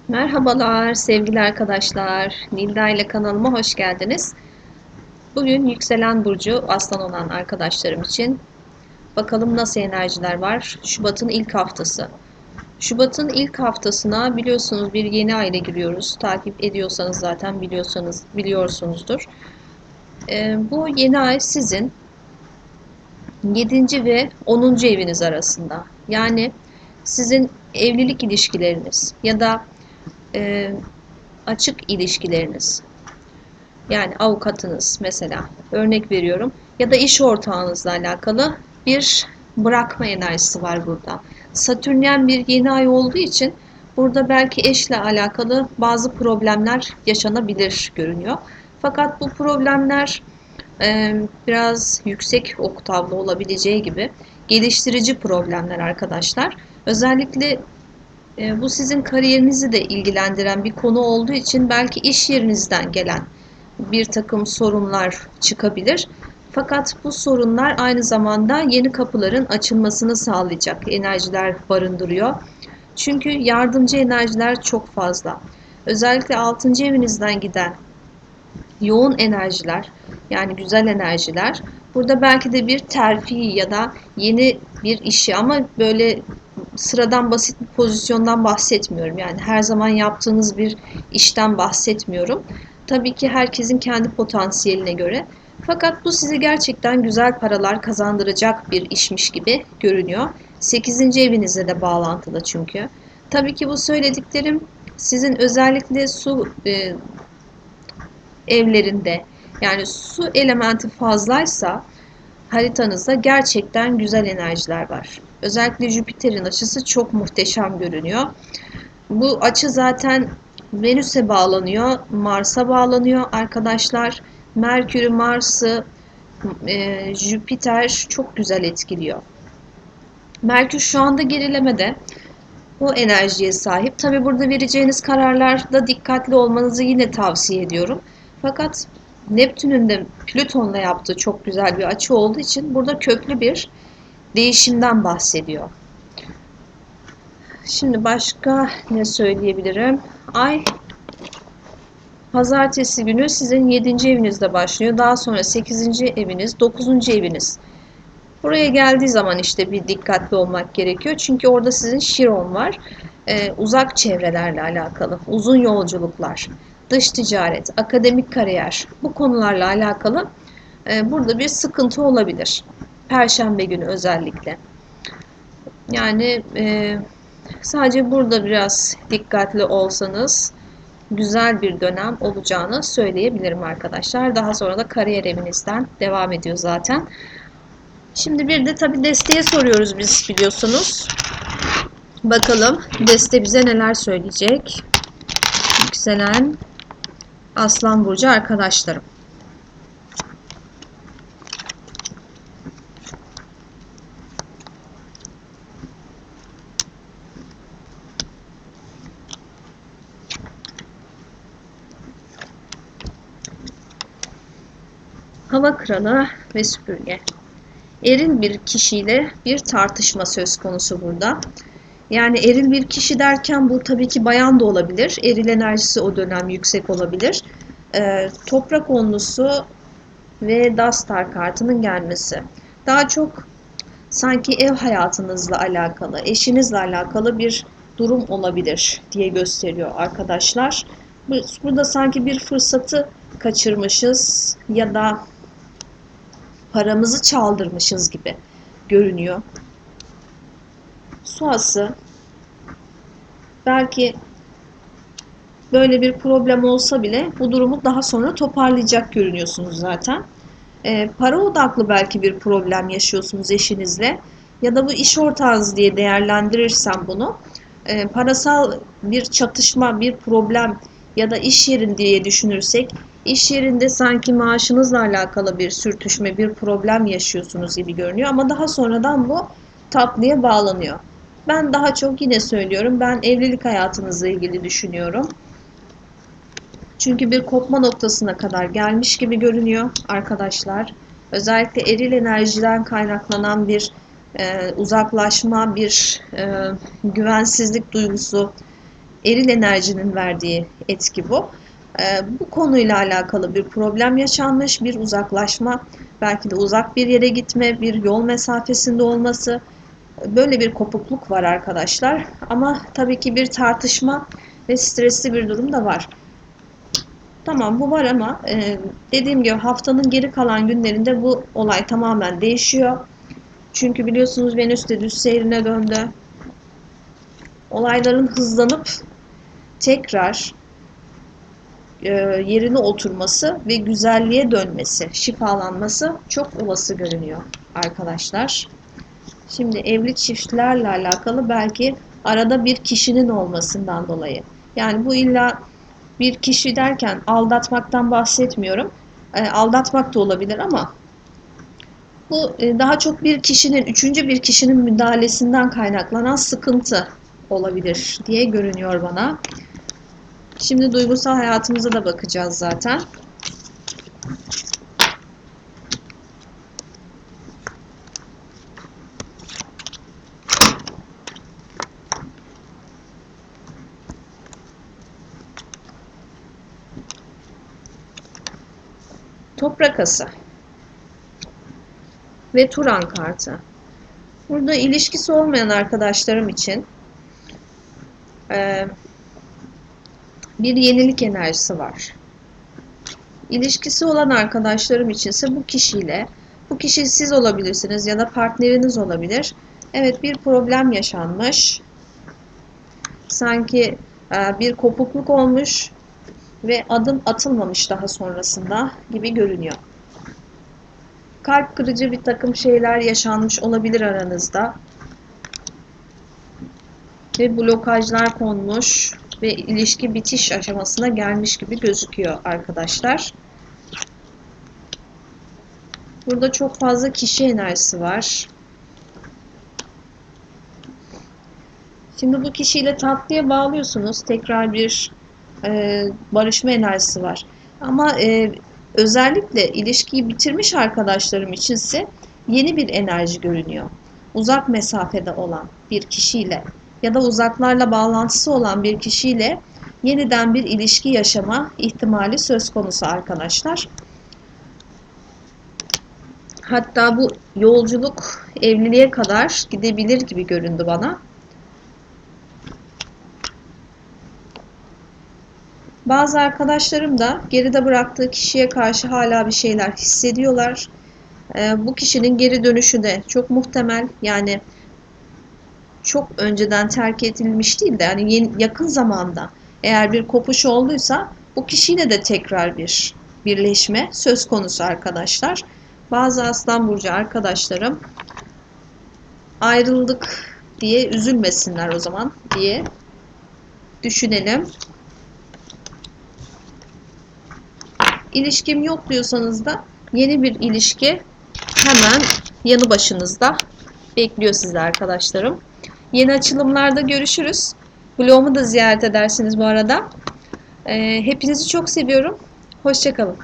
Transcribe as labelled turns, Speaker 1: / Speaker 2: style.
Speaker 1: Merhabalar sevgili arkadaşlar. Nilda ile kanalıma hoş geldiniz. Bugün yükselen burcu Aslan olan arkadaşlarım için bakalım nasıl enerjiler var. Şubat'ın ilk haftası. Şubat'ın ilk haftasına biliyorsunuz bir yeni ayla giriyoruz. Takip ediyorsanız zaten biliyorsunuzdur. Bu yeni ay sizin 7. ve 10. eviniz arasında. Yani sizin evlilik ilişkileriniz ya da e, açık ilişkileriniz. Yani avukatınız mesela, örnek veriyorum, ya da iş ortağınızla alakalı bir bırakma enerjisi var burada. Satürnyen bir yeni ay olduğu için burada belki eşle alakalı bazı problemler yaşanabilir görünüyor. Fakat bu problemler biraz yüksek oktavlı olabileceği gibi geliştirici problemler arkadaşlar. Özellikle bu sizin kariyerinizi de ilgilendiren bir konu olduğu için belki iş yerinizden gelen bir takım sorunlar çıkabilir. Fakat bu sorunlar aynı zamanda yeni kapıların açılmasını sağlayacak enerjiler barındırıyor. Çünkü yardımcı enerjiler çok fazla. Özellikle 6. evinizden giden yoğun enerjiler, yani güzel enerjiler. Burada belki de bir terfi ya da yeni bir işi, ama böyle sıradan basit bir pozisyondan bahsetmiyorum. Yani her zaman yaptığınız bir işten bahsetmiyorum. Tabii ki herkesin kendi potansiyeline göre. Fakat bu size gerçekten güzel paralar kazandıracak bir işmiş gibi görünüyor. 8. evinizle de bağlantılı çünkü. Tabii ki bu söylediklerim sizin özellikle su evlerinde, yani su elementi fazlaysa haritanızda gerçekten güzel enerjiler var. Özellikle Jüpiter'in açısı çok muhteşem görünüyor. Bu açı zaten Venüs'e bağlanıyor, Mars'a bağlanıyor arkadaşlar. Merkür'ü, Mars'ı, Jüpiter çok güzel etkiliyor. Merkür şu anda gerilemede. Bu enerjiye sahip. Tabi burada vereceğiniz kararlarda dikkatli olmanızı yine tavsiye ediyorum. Fakat Neptün'ün de Plüton'la yaptığı çok güzel bir açı olduğu için burada köklü bir değişimden bahsediyor. Şimdi başka ne söyleyebilirim? Ay pazartesi günü sizin 7. evinizde başlıyor. Daha sonra 8. eviniz, 9. eviniz. Buraya geldiği zaman işte bir dikkatli olmak gerekiyor. Çünkü orada sizin Şiron var. Uzak çevrelerle alakalı, uzun yolculuklar, dış ticaret, akademik kariyer, bu konularla alakalı burada bir sıkıntı olabilir. Perşembe günü özellikle. Yani sadece burada biraz dikkatli olsanız güzel bir dönem olacağını söyleyebilirim arkadaşlar. Daha sonra da kariyer evinizden devam ediyor zaten. Şimdi bir de tabii desteğe soruyoruz biz, biliyorsunuz. Bakalım deste bize neler söyleyecek. Yükselen Aslan Burcu arkadaşlarım. Hava kralı ve süpürge. Eril bir kişiyle bir tartışma söz konusu burada. Yani eril bir kişi derken bu tabii ki bayan da olabilir. Eril enerjisi o dönem yüksek olabilir. Toprak onlusu ve Dastar kartının gelmesi. Daha çok sanki ev hayatınızla alakalı, eşinizle alakalı bir durum olabilir diye gösteriyor arkadaşlar. Burada sanki bir fırsatı kaçırmışız ya da paramızı çaldırmışız gibi görünüyor. Suası belki böyle bir problem olsa bile bu durumu daha sonra toparlayacak görünüyorsunuz zaten. Para odaklı belki bir problem yaşıyorsunuz eşinizle ya da bu iş ortağınız diye değerlendirirsem bunu, parasal bir çatışma, bir problem ya da iş yerin diye düşünürsek, iş yerinde sanki maaşınızla alakalı bir sürtüşme, bir problem yaşıyorsunuz gibi görünüyor ama daha sonradan bu tatlıya bağlanıyor. Ben daha çok yine söylüyorum, ben evlilik hayatınızla ilgili düşünüyorum. Çünkü bir kopma noktasına kadar gelmiş gibi görünüyor arkadaşlar. Özellikle eril enerjiden kaynaklanan bir uzaklaşma, bir güvensizlik duygusu eril enerjinin verdiği etki bu. Bu konuyla alakalı bir problem yaşanmış, bir uzaklaşma, belki de uzak bir yere gitme, bir yol mesafesinde olması, böyle bir kopukluk var arkadaşlar. Ama tabii ki bir tartışma ve stresli bir durum da var. Tamam, bu var ama dediğim gibi haftanın geri kalan günlerinde bu olay tamamen değişiyor. Çünkü biliyorsunuz Venüs de düz seyrine döndü. Olayların hızlanıp tekrar yerine oturması ve güzelliğe dönmesi, şifalanması çok olası görünüyor arkadaşlar. Şimdi evli çiftlerle alakalı belki arada bir kişinin olmasından dolayı. Yani bu illa bir kişi derken aldatmaktan bahsetmiyorum. Aldatmak da olabilir ama bu daha çok bir kişinin, üçüncü bir kişinin müdahalesinden kaynaklanan sıkıntı olabilir diye görünüyor bana. Şimdi duygusal hayatımıza da bakacağız zaten. Toprak ası ve Turan kartı. Burada ilişkisi olmayan arkadaşlarım için bir yenilik enerjisi var. İlişkisi olan arkadaşlarım içinse bu kişiyle, bu kişi siz olabilirsiniz ya da partneriniz olabilir. Evet, bir problem yaşanmış. Sanki bir kopukluk olmuş ve adım atılmamış daha sonrasında gibi görünüyor. Kalp kırıcı bir takım şeyler yaşanmış olabilir aranızda. Ve blokajlar konmuş ve ilişki bitiş aşamasına gelmiş gibi gözüküyor arkadaşlar. Burada çok fazla kişi enerjisi var. Şimdi bu kişiyle tatlıya bağlıyorsunuz. Tekrar bir barışma enerjisi var. Ama özellikle ilişkiyi bitirmiş arkadaşlarım içinse yeni bir enerji görünüyor. Uzak mesafede olan bir kişiyle ya da uzaklarla bağlantısı olan bir kişiyle yeniden bir ilişki yaşama ihtimali söz konusu arkadaşlar. Hatta bu yolculuk evliliğe kadar gidebilir gibi göründü bana. Bazı arkadaşlarım da geride bıraktığı kişiye karşı hala bir şeyler hissediyorlar. Bu kişinin geri dönüşü de çok muhtemel. Yani çok önceden terk edilmiş değil de yani yakın zamanda eğer bir kopuş olduysa bu kişiyle de tekrar bir birleşme söz konusu arkadaşlar. Bazı Aslan Burcu arkadaşlarım ayrıldık diye üzülmesinler o zaman diye düşünelim. İlişkim yok diyorsanız da yeni bir ilişki hemen yanı başınızda bekliyor sizi arkadaşlarım. Yeni açılımlarda görüşürüz. Blogumu da ziyaret edersiniz bu arada. Hepinizi çok seviyorum. Hoşça kalın.